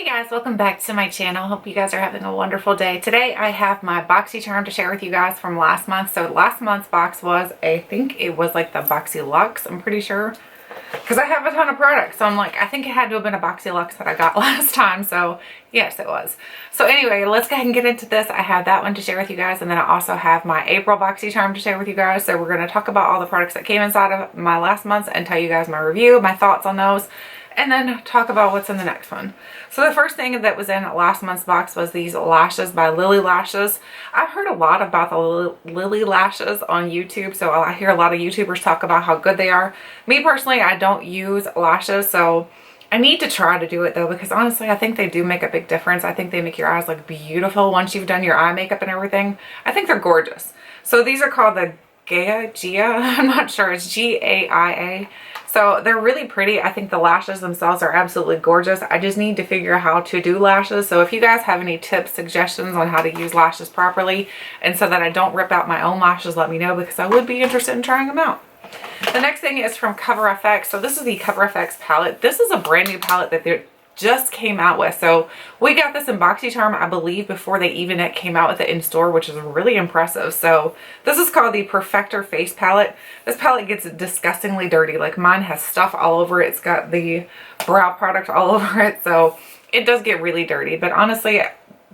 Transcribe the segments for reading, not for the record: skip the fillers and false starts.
Guys, welcome back to my channel. Hope you guys are having a wonderful day. Today I have my Boxycharm to share with you guys from last month. So last month's box was, I think it was like the Boxyluxe, I'm pretty sure. Because I have a ton of products. So I'm like, I think it had to have been a Boxyluxe that I got last time. So yes, it was. So anyway, let's go ahead and get into this. I have that one to share with you guys. And then I also have my April Boxycharm to share with you guys. So we're going to talk about all the products that came inside of my last month's and tell you guys my review, my thoughts on those. And then talk about what's in the next one. So the first thing that was in last month's box was these lashes by Lilly Lashes. I've heard a lot about the Lilly lashes on YouTube, so I hear a lot of YouTubers talk about how good they are. Me personally, I don't use lashes, so I need to try to do it though, because honestly, I think they do make a big difference. I think they make your eyes look beautiful once you've done your eye makeup and everything. I think they're gorgeous. So these are called the Gia, I'm not sure, it's G-A-I-A. So they're really pretty. I think the lashes themselves are absolutely gorgeous. I just need to figure out how to do lashes. So if you guys have any tips, suggestions on how to use lashes properly and so that I don't rip out my own lashes, let me know, because I would be interested in trying them out. The next thing is from Cover FX. So this is the Cover FX palette. This is a brand new palette that they just came out with. So we got this in Boxycharm, I believe, before they even came out with it in store, which is really impressive. So this is called the Perfector Face Palette. This palette gets disgustingly dirty. Like mine has stuff all over it. It's got the brow product all over it. So it does get really dirty. But honestly,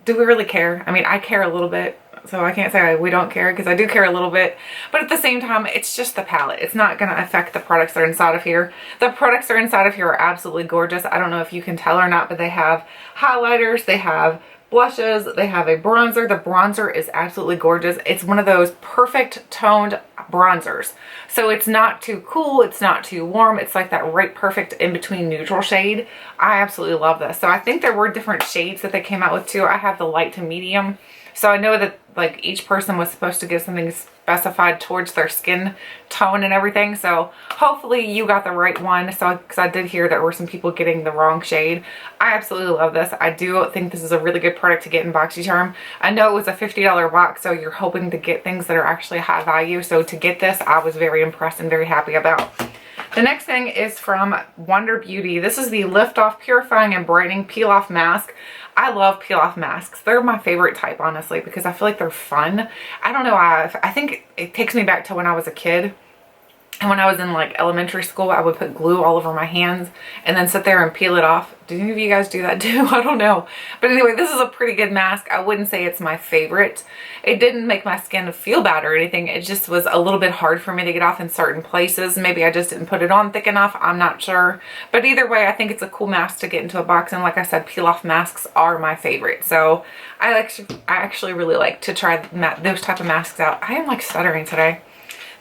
do we really care? I mean, I care a little bit. So I can't say we don't care, because I do care a little bit. But at the same time, it's just the palette. It's not going to affect the products that are inside of here. The products that are inside of here are absolutely gorgeous. I don't know if you can tell or not, but they have highlighters, they have blushes, they have a bronzer. The bronzer is absolutely gorgeous. It's one of those perfect toned bronzers. So it's not too cool, it's not too warm. It's like that right perfect in-between neutral shade. I absolutely love this. So I think there were different shades that they came out with too. I have the light to medium. So I know that like each person was supposed to give something specified towards their skin tone and everything. So hopefully you got the right one. So because I did hear there were some people getting the wrong shade. I absolutely love this. I do think this is a really good product to get in Boxycharm. I know it was a $50 box, so you're hoping to get things that are actually high value. So to get this, I was very impressed and very happy about. The next thing is from Wonder Beauty. This is the Lift Off Purifying and Brightening Peel Off Mask. I love peel off masks. They're my favorite type, honestly, because I feel like they're fun. I don't know, I think it takes me back to when I was a kid. And when I was in like elementary school, I would put glue all over my hands and then sit there and peel it off. Do any of you guys do that too? I don't know. But anyway, this is a pretty good mask. I wouldn't say it's my favorite. It didn't make my skin feel bad or anything. It just was a little bit hard for me to get off in certain places. Maybe I just didn't put it on thick enough. I'm not sure. But either way, I think it's a cool mask to get into a box. And like I said, peel off masks are my favorite. So I actually really like to try those type of masks out. I am like stuttering today.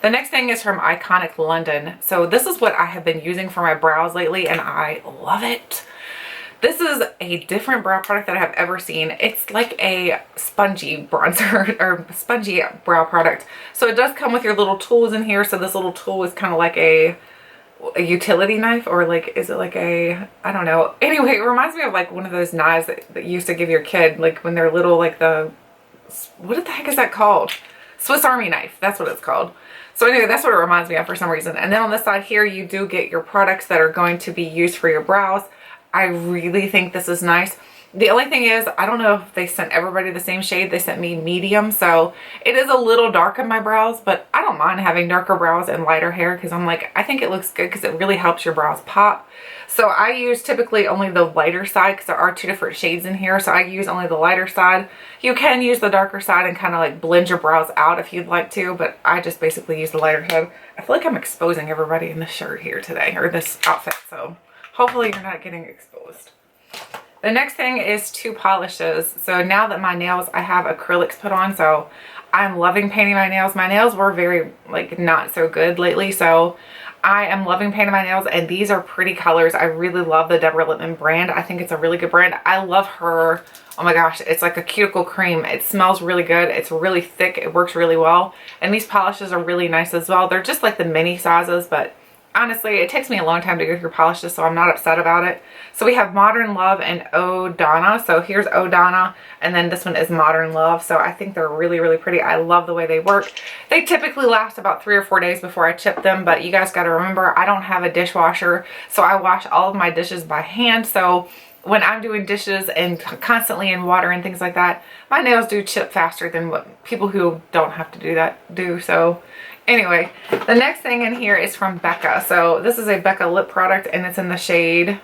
The next thing is from Iconic London. So this is what I have been using for my brows lately, and I love it. This is a different brow product that I have ever seen. It's like a spongy bronzer or spongy brow product. So it does come with your little tools in here. So this little tool is kind of like a utility knife, or like, is it like a, I don't know. Anyway, it reminds me of like one of those knives that you used to give your kid, like when they're little, like what the heck is that called? Swiss Army knife. That's what it's called. So anyway, that's what it reminds me of for some reason. And then on this side here, you do get your products that are going to be used for your brows. I really think this is nice. The only thing is, I don't know if they sent everybody the same shade. They sent me medium, so it is a little dark in my brows, but I don't mind having darker brows and lighter hair, because I'm like, I think it looks good because it really helps your brows pop. So I use typically only the lighter side, because there are two different shades in here. So I use only the lighter side. You can use the darker side and kind of like blend your brows out if you'd like to, but I just basically use the lighter side. I feel like I'm exposing everybody in this shirt here today, or this outfit, so hopefully you're not getting exposed. The next thing is two polishes. So now that my nails, I have acrylics put on, so I'm loving painting my nails. My nails were very like not so good lately, so I am loving painting my nails, and these are pretty colors. I really love the Deborah Lippmann brand. I think it's a really good brand. I love her. Oh my gosh, it's like a cuticle cream. It smells really good. It's really thick. It works really well. And these polishes are really nice as well. They're just like the mini sizes, but honestly, it takes me a long time to go through polishes, so I'm not upset about it. So we have Modern Love and Oh Donna. So here's Oh Donna, and then this one is Modern Love. So I think they're really, really pretty. I love the way they work. They typically last about 3 or 4 days before I chip them, but you guys got to remember, I don't have a dishwasher, so I wash all of my dishes by hand. So when I'm doing dishes and constantly in water and things like that, my nails do chip faster than what people who don't have to do that do. So anyway, the next thing in here is from Becca. So this is a Becca lip product and it's in the shade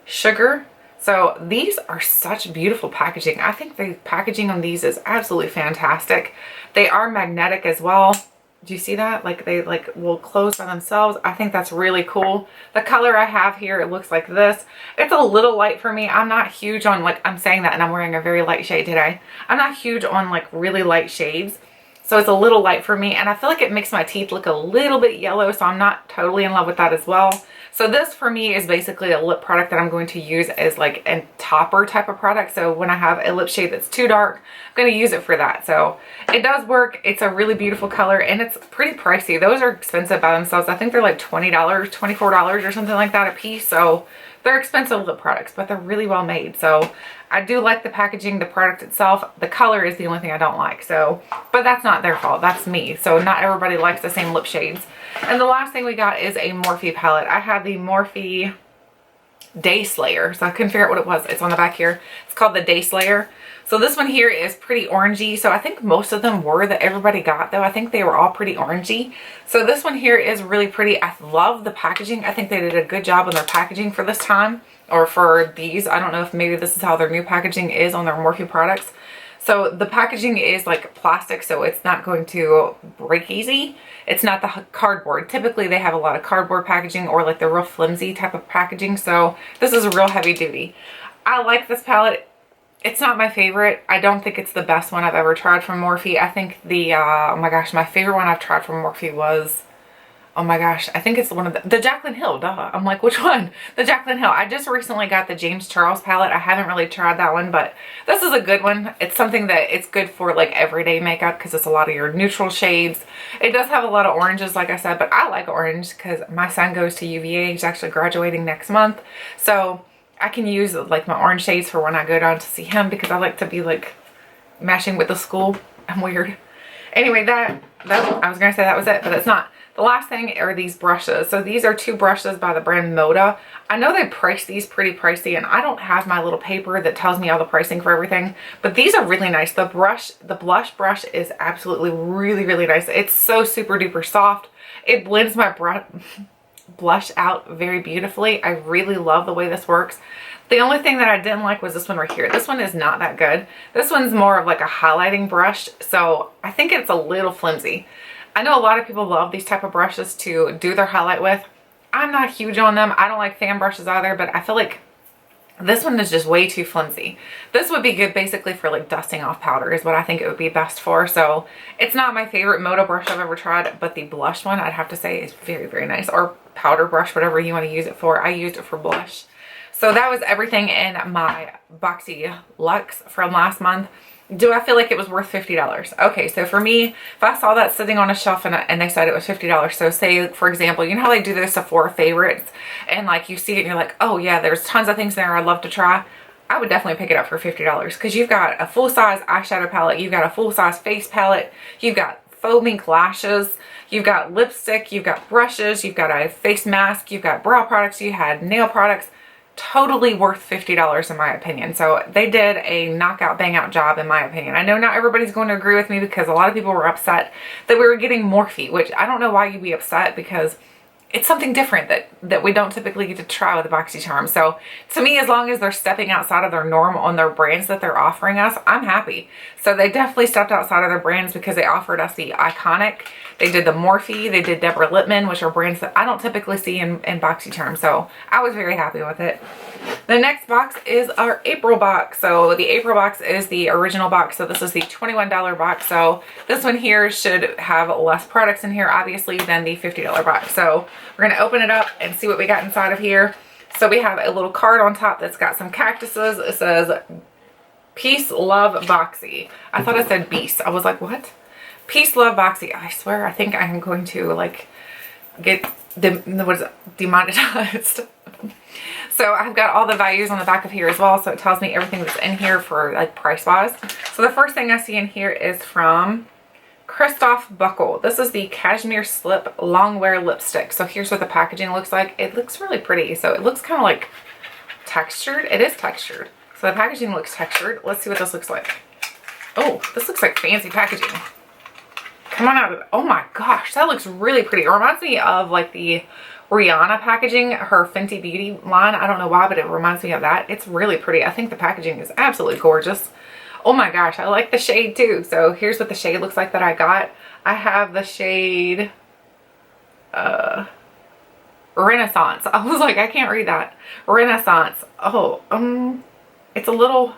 Sugar. So these are such beautiful packaging. I think the packaging on these is absolutely fantastic. They are magnetic as well. Do you see that? Like they like will close by themselves. I think that's really cool. The color I have here, it looks like this. It's a little light for me. I'm not huge on, like, I'm saying that and I'm wearing a very light shade today. I'm not huge on like really light shades. So it's a little light for me and I feel like it makes my teeth look a little bit yellow. So I'm not totally in love with that as well. So this for me is basically a lip product that I'm going to use as like a topper type of product. So when I have a lip shade that's too dark, I'm going to use it for that. So it does work. It's a really beautiful color and it's pretty pricey. Those are expensive by themselves. I think they're like $20, $24 or something like that a piece. So they're expensive lip products, but they're really well made. So I do like the packaging, the product itself. The color is the only thing I don't like. So, but that's not their fault. That's me. So not everybody likes the same lip shades. And the last thing we got is a Morphe palette. I had the Morphe Daze Slayer. So I couldn't figure out what it was. It's on the back here. It's called the Daze Slayer. So this one here is pretty orangey. So I think most of them were that everybody got though. I think they were all pretty orangey. So this one here is really pretty. I love the packaging. I think they did a good job on their packaging for this time or for these. I don't know if maybe this is how their new packaging is on their Morphe products. So the packaging is like plastic, so it's not going to break easy. It's not the cardboard. Typically they have a lot of cardboard packaging or like the real flimsy type of packaging. So this is a real heavy duty. I like this palette. It's not my favorite. I don't think it's the best one I've ever tried from Morphe. I think the, oh my gosh, my favorite one I've tried from Morphe was, oh my gosh, I think it's one of the Jaclyn Hill, duh. I'm like, which one? The Jaclyn Hill. I just recently got the James Charles palette. I haven't really tried that one, but this is a good one. It's something that it's good for like everyday makeup because it's a lot of your neutral shades. It does have a lot of oranges, like I said, but I like orange because my son goes to UVA. He's actually graduating next month. So I can use like my orange shades for when I go down to see him because I like to be like matching with the school. I'm weird. Anyway, I was going to say that was it, but it's not. The last thing are these brushes. So these are two brushes by the brand MODA. I know they price these pretty pricey and I don't have my little paper that tells me all the pricing for everything, but these are really nice. The blush brush is absolutely really nice. It's so super duper soft. It blends my blush out very beautifully. I really love the way this works. The only thing that I didn't like was this one right here. This one is not that good. This one's more of like a highlighting brush, so I think it's a little flimsy. I know a lot of people love these type of brushes to do their highlight with. I'm not huge on them. I don't like fan brushes either, but I feel like this one is just way too flimsy. This would be good basically for like dusting off powder is what I think it would be best for. So it's not my favorite MODA brush I've ever tried, but the blush one I'd have to say is very nice, or powder brush, whatever you want to use it for. I used it for blush. So that was everything in my Boxyluxe from last month. Do I feel like it was worth $50? Okay, so for me, if I saw that sitting on a shelf and they said it was $50, so say, for example, you know how they do those Sephora favorites and like you see it and you're like, oh yeah, there's tons of things there I'd love to try. I would definitely pick it up for $50 because you've got a full-size eyeshadow palette, you've got a full-size face palette, you've got faux mink lashes, you've got lipstick, you've got brushes, you've got a face mask, you've got brow products, you had nail products. Totally worth $50 in my opinion. So they did a knockout bang out job in my opinion. I know not everybody's going to agree with me because a lot of people were upset that we were getting Morphe, which I don't know why you'd be upset because it's something different that we don't typically get to try with the Boxycharm. So to me, as long as they're stepping outside of their norm on their brands that they're offering us, I'm happy. So they definitely stepped outside of their brands because they offered us the Iconic. They did the Morphe, they did Deborah Lippmann, which are brands that I don't typically see in Boxycharm. So I was very happy with it. The next box is our April box. So the April box is the original box. So this is the $21 box. So this one here should have less products in here, obviously, than the $50 box. So we're going to open it up and see what we got inside of here. So we have a little card on top that's got some cactuses. It says, Peace, Love, Boxy. I thought it said Beast. I was like, what? Peace, Love, Boxy. I swear, I think I'm going to like get demonetized. So I've got all the values on the back of here as well. So it tells me everything that's in here for like price wise. So the first thing I see in here is from Christoph Buckle. This is the Cashmere Slip Longwear Lipstick. So here's what the packaging looks like. It looks really pretty. So it looks kind of like textured? It is textured. So the packaging looks textured. Let's see what this looks like. Oh, this looks like fancy packaging. Come on out of it. Oh my gosh, that looks really pretty. It reminds me of like the Rihanna packaging, her Fenty Beauty line. I don't know why, but it reminds me of that. It's really pretty. I think the packaging is absolutely gorgeous. Oh my gosh, I like the shade too. So here's what the shade looks like that I got. I have the shade Renaissance. I was like, I can't read that. Renaissance. Oh, it's a little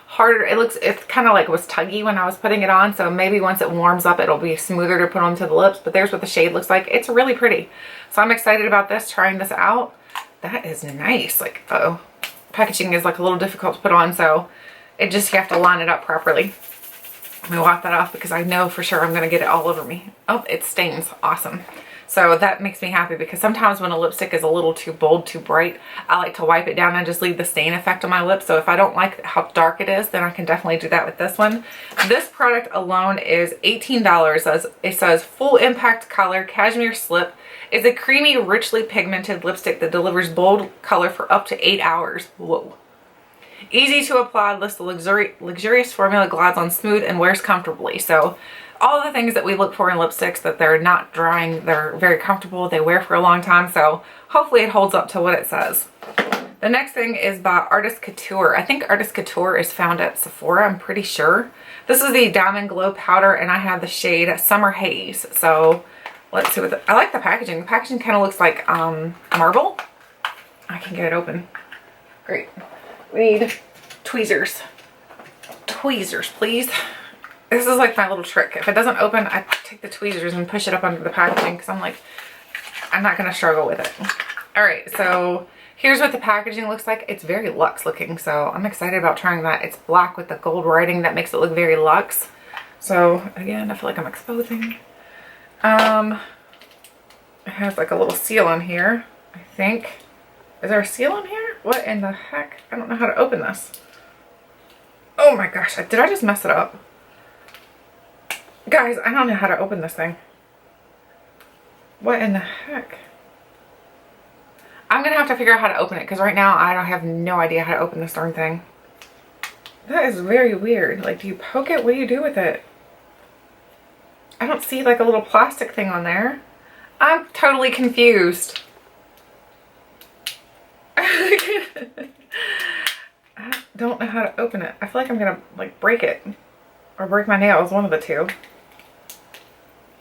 harder. It's kind of like was tuggy when I was putting it on. So maybe once it warms up, it'll be smoother to put onto the lips. But there's what the shade looks like. It's really pretty. So I'm excited about this, trying this out. That is nice. Like, uh-oh. Packaging is like a little difficult to put on. So you have to line it up properly. Let me wipe that off because I know for sure I'm going to get it all over me. Oh, it stains. Awesome. So that makes me happy because sometimes when a lipstick is a little too bold, too bright, I like to wipe it down and just leave the stain effect on my lips. So if I don't like how dark it is, then I can definitely do that with this one. This product alone is $18. It says full impact color, cashmere slip. It's a creamy, richly pigmented lipstick that delivers bold color for up to 8 hours. Whoa. Easy to apply, list the luxurious formula, glides on smooth and wears comfortably. So all the things that we look for in lipsticks, that they're not drying, they're very comfortable, they wear for a long time. So hopefully it holds up to what it says. The next thing is by Artist Couture. I think Artist Couture is found at Sephora, I'm pretty sure. This is the Diamond Glow Powder and I have the shade Summer Haze. So let's see what I like the packaging. The packaging kind of looks like marble. I can get it open. Great. We need tweezers. Tweezers, please. This is like my little trick. If it doesn't open, I take the tweezers and push it up under the packaging because I'm like, I'm not going to struggle with it. All right, so here's what the packaging looks like. It's very luxe looking, so I'm excited about trying that. It's black with the gold writing that makes it look very luxe. So again, I feel like I'm exposing. It has like a little seal on here, I think. Is there a seal on here? What in the heck? I don't know how to open this. Oh my gosh, did I just mess it up? Guys, I don't know how to open this thing. What in the heck? I'm gonna have to figure out how to open it because right now I don't have no idea how to open this darn thing. That is very weird. Like, do you poke it? What do you do with it? I don't see like a little plastic thing on there. I'm totally confused. I don't know how to open it. I feel like I'm gonna like break it or break my nails, one of the two.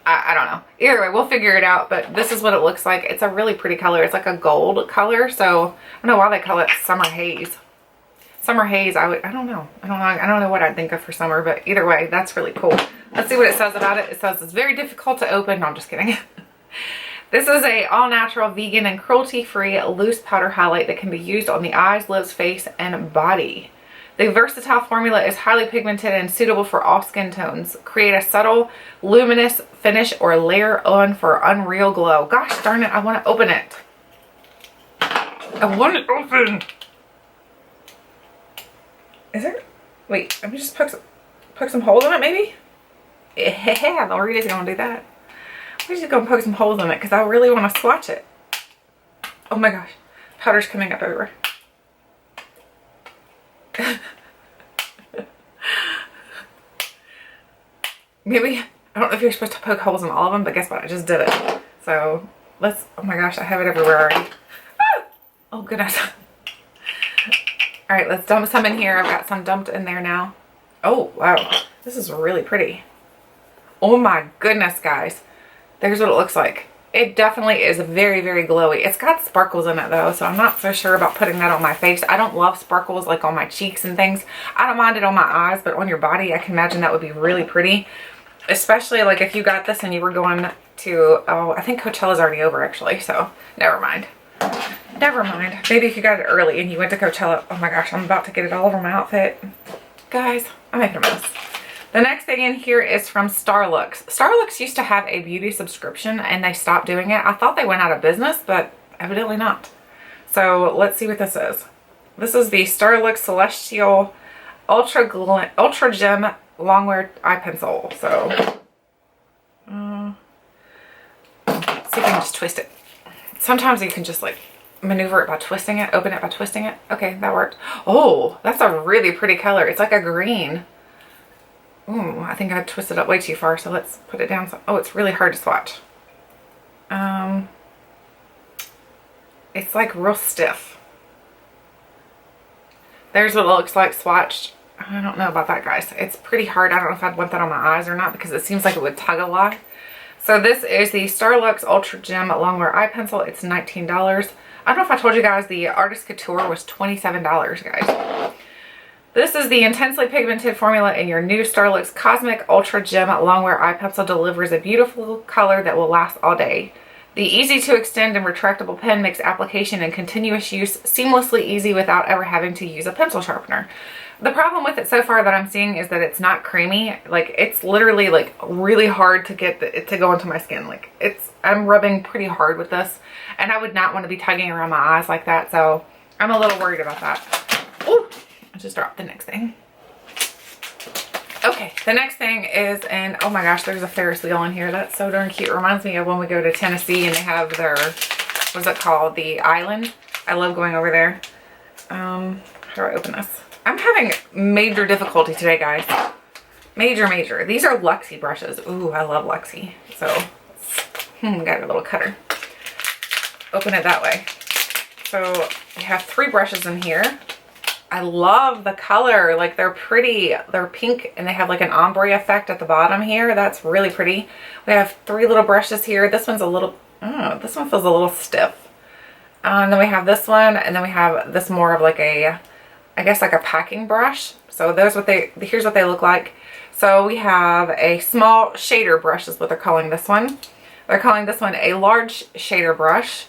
I don't know. Either way, we'll figure it out, but this is what it looks like. It's a really pretty color. It's like a gold color, so I don't know why they call it Summer Haze. Summer Haze, I don't know. I don't know what I'd think of for summer, but either way, that's really cool. Let's see what it says about it. It says it's very difficult to open. No, I'm just kidding. This is a all-natural, vegan, and cruelty-free loose powder highlight that can be used on the eyes, lips, face, and body. The versatile formula is highly pigmented and suitable for all skin tones. Create a subtle, luminous finish or layer on for unreal glow. Gosh darn it, I want to open it. I want it open. Is there? Wait, let me just poke some holes in it maybe? Yeah, Lori's going to do that. We're just going to poke some holes in it because I really want to swatch it. Oh my gosh, powder's coming up everywhere. Maybe, I don't know if you're supposed to poke holes in all of them, but guess what? I just did it. So let's, oh my gosh, I have it everywhere already. Ah! Oh goodness. All right, let's dump some in here. I've got some dumped in there now. Oh, wow. This is really pretty. Oh my goodness, guys. There's what it looks like. It definitely is very, very glowy. It's got sparkles in it though, so I'm not so sure about putting that on my face. I don't love sparkles like on my cheeks and things. I don't mind it on my eyes, but on your body, I can imagine that would be really pretty. Especially like if you got this and you were going to, oh, I think Coachella's already over actually, so never mind. Never mind. Maybe if you got it early and you went to Coachella. Oh my gosh, I'm about to get it all over my outfit. Guys, I'm making a mess. The next thing in here is from Starlux. Starlux used to have a beauty subscription and they stopped doing it. I thought they went out of business, but evidently not. So let's see what this is. This is the Starlux Celestial Ultra Gem Longwear Eye Pencil. So, let's see if I can just twist it. Sometimes you can just like maneuver it by twisting it, open it by twisting it. Okay, that worked. Oh, that's a really pretty color. It's like a green. Ooh, I think I twisted it way too far, so let's put it down. Oh, it's really hard to swatch. It's like real stiff. There's what it looks like swatched. I don't know about that, guys. It's pretty hard. I don't know if I'd want that on my eyes or not because it seems like it would tug a lot. So this is the Luxe Ultra Gem Longwear Eye Pencil. It's $19. I don't know if I told you guys the Artist Couture was $27, guys. This is the intensely pigmented formula in your new Luxe Cosmic Ultra Gem Longwear Eye Pencil. Delivers a beautiful color that will last all day. The easy to extend and retractable pen makes application and continuous use seamlessly easy without ever having to use a pencil sharpener. The problem with it so far that I'm seeing is that it's not creamy. Like, it's literally like really hard to get it to go into my skin. Like, I'm rubbing pretty hard with this, and I would not want to be tugging around my eyes like that. So I'm a little worried about that. Ooh, I just dropped the next thing. Okay, the next thing is, and oh my gosh, there's a Ferris wheel in here. That's so darn cute. It reminds me of when we go to Tennessee and they have their, what's it called? The island. I love going over there. How do I open this? I'm having major difficulty today, guys. Major. These are Luxie brushes. Ooh, I love Luxie. So, got a little cutter. Open it that way. So, we have 3 brushes in here. I love the color. Like, they're pretty. They're pink and they have like an ombre effect at the bottom here. That's really pretty. We have 3 little brushes here. This one's a little, this one feels a little stiff. And then we have this one, and then we have this more of like a, I guess like a packing brush. So here's what they look like. So we have a small shader brush is what they're calling this one. They're calling this one a large shader brush.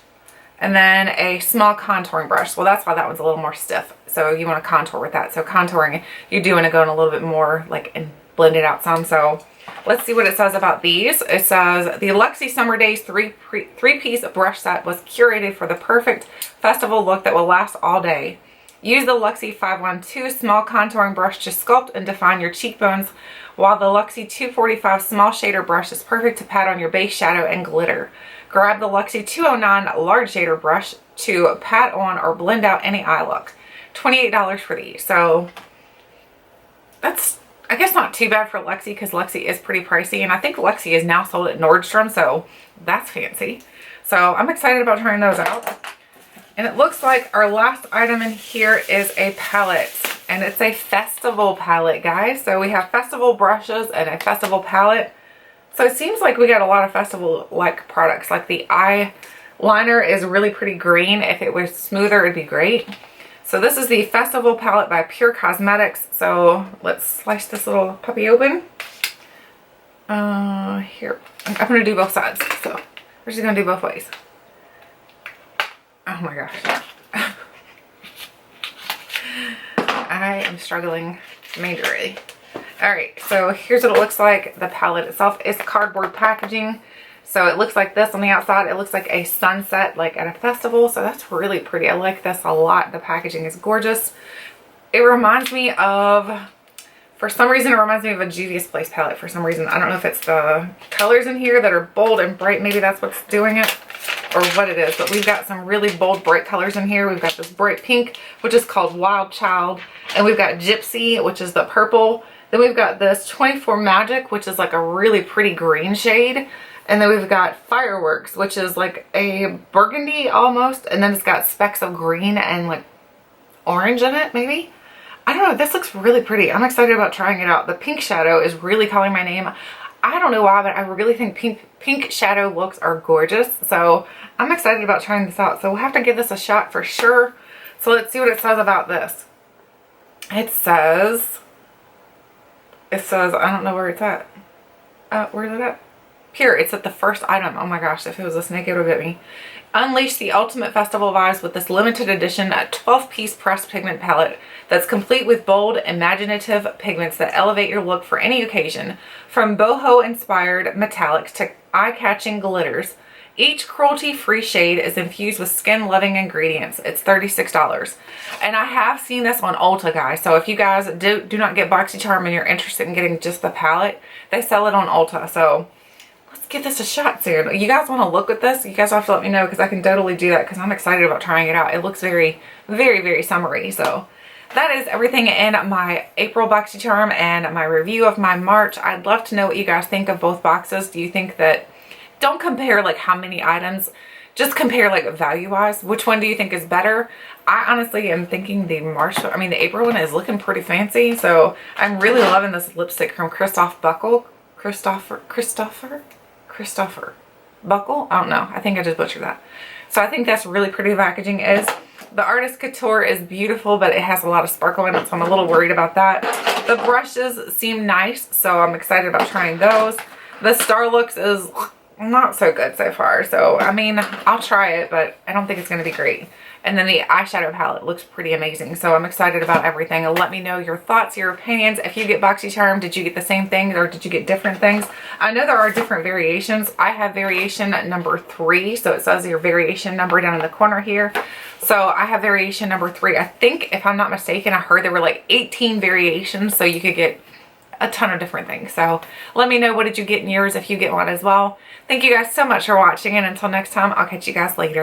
And then a small contouring brush. Well, that's why that one's a little more stiff. So you want to contour with that. So contouring, you do want to go in a little bit more like and blend it out some. So let's see what it says about these. It says the Luxie Summer Days three-piece brush set was curated for the perfect festival look that will last all day. Use the Luxie 512 small contouring brush to sculpt and define your cheekbones, while the Luxie 245 small shader brush is perfect to pat on your base shadow and glitter. Grab the Luxie 209 large shader brush to pat on or blend out any eye look. $28 for these. So that's, I guess, not too bad for Luxie because Luxie is pretty pricey. And I think Luxie is now sold at Nordstrom, so that's fancy. So I'm excited about trying those out. And it looks like our last item in here is a palette. And it's a festival palette, guys. So we have festival brushes and a festival palette. So it seems like we got a lot of festival-like products. Like the eyeliner is really pretty green. If it was smoother, it'd be great. So this is the Festival Palette by Pure Cosmetics. So let's slice this little puppy open. Here. I'm going to do both sides. So we're just going to do both ways. Oh my gosh. I am struggling majorly. Alright, so here's what it looks like. The palette itself is cardboard packaging. So it looks like this on the outside. It looks like a sunset like at a festival. So that's really pretty. I like this a lot. The packaging is gorgeous. It reminds me of, for some reason, it reminds me of a Juvia's Place palette for some reason. I don't know if it's the colors in here that are bold and bright. Maybe that's what's doing it or what it is. But we've got some really bold, bright colors in here. We've got this bright pink, which is called Wild Child. And we've got Gypsy, which is the purple. Then we've got this 24 Magic, which is like a really pretty green shade. And then we've got Fireworks, which is like a burgundy almost. And then it's got specks of green and like orange in it, maybe. I don't know. This looks really pretty. I'm excited about trying it out. The pink shadow is really calling my name. I don't know why, but I really think pink shadow looks are gorgeous. So I'm excited about trying this out. So we'll have to give this a shot for sure. So let's see what it says about this. It says, I don't know where it's at. Where's it at? Here, it's at the first item. Oh my gosh, if it was a snake, it would get me. Unleash the ultimate festival vibes with this limited edition 12-piece pressed pigment palette that's complete with bold, imaginative pigments that elevate your look for any occasion. From boho-inspired metallics to eye-catching glitters, each cruelty-free shade is infused with skin-loving ingredients. It's $36. And I have seen this on Ulta, guys. So if you guys do not get Boxycharm and you're interested in getting just the palette, they sell it on Ulta. So let's give this a shot soon. You guys want to look at this? You guys have to let me know because I can totally do that because I'm excited about trying it out. It looks very, very, very summery. So that is everything in my April Boxycharm and my review of my March. I'd love to know what you guys think of both boxes. Do you think that, don't compare like how many items, just compare like value wise. Which one do you think is better? I honestly am thinking the the April one is looking pretty fancy. So I'm really loving this lipstick from Christopher Buckle. I don't know. I think I just butchered that. So I think that's really pretty. The packaging is. The Artist Couture is beautiful, but it has a lot of sparkle in it, so I'm a little worried about that. The brushes seem nice, so I'm excited about trying those. The Starlux is not so good so far, so I mean, I'll try it, but I don't think it's going to be great. And then the eyeshadow palette looks pretty amazing, so I'm excited about everything. Let me know your thoughts, your opinions. If you get Boxycharm, did you get the same thing or did you get different things? I know there are different variations. I have variation number 3, so it says your variation number down in the corner here. So I have variation number 3. I think, if I'm not mistaken, I heard there were like 18 variations, so you could get a ton of different things. So let me know, what did you get in yours if you get one as well. Thank you guys so much for watching, and until next time, I'll catch you guys later.